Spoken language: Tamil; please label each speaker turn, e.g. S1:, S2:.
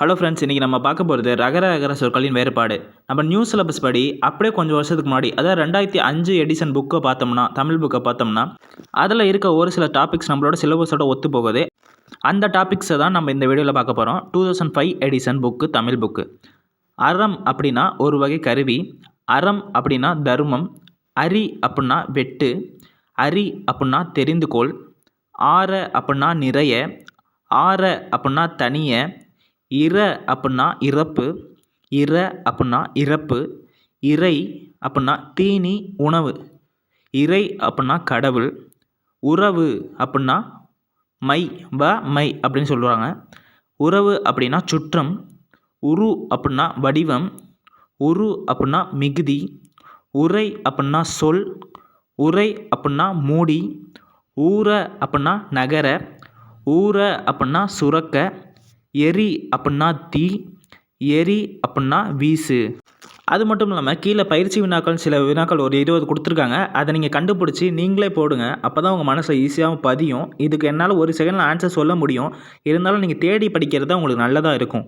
S1: ஹலோ ஃப்ரெண்ட்ஸ், இன்றைக்கி நம்ம பார்க்க போகிறது ரகர ரகர சொற்களின் வேறுபாடு. நம்ம நியூ சிலபஸ் படி அப்படியே கொஞ்சம் வருஷத்துக்கு முன்னாடி, அதாவது 2005 எடிஷன் புக்கை பார்த்தோம்னா, தமிழ் புக்கை பார்த்தோம்னா, அதில் இருக்க ஒரு சில டாபிக்ஸ் நம்மளோட சிலபஸோட ஒத்து போகுது. அந்த டாபிக்ஸை தான் நம்ம இந்த வீடியோவில் பார்க்க போகிறோம். 2005 எடிஷன் புக்கு, தமிழ் புக்கு. அறம் அப்படின்னா ஒரு வகை கருவி, அறம் அப்படின்னா தர்மம், அரி அப்படின்னா வெட்டு, அரி அப்படின்னா தெரிந்துகொள், ஆர அப்படின்னா நிறைய, ஆர அப்படின்னா தனிய, இர அப்படின்னா இறப்பு, இர அப்படின்னா இறப்பு, இறை அப்படின்னா தீனி உணவு, இறை அப்படின்னா கடவுள், உறவு அப்படின்னா மை மை அப்படின்னு சொல்லுவாங்க. உறவு அப்படின்னா சுற்றம், உரு அப்படின்னா வடிவம், உரு அப்படின்னா மிகுதி, உரை அப்படின்னா சொல், உரை அப்படின்னா மூடி, ஊர அப்படின்னா நகர, ஊர அப்படின்னா சுரக்க, எரி அப்படின்னா தீ, எரி அப்படின்னா வீசு. அது மட்டும் இல்லாமல் கீழே பயிற்சி வினாக்கள் சில வினாக்கள் ஒரு 20 கொடுத்துருக்காங்க. அதை நீங்கள் கண்டுபிடிச்சி நீங்களே போடுங்க. அப்போ தான் உங்கள் மனசில் ஈஸியாகவும் பதியும். இதுக்கு என்னால் ஒரு செகண்டில் ஆன்சர் சொல்ல முடியும். இருந்தாலும் நீங்கள் தேடி படிக்கிறது தான் உங்களுக்கு நல்லதாக இருக்கும்.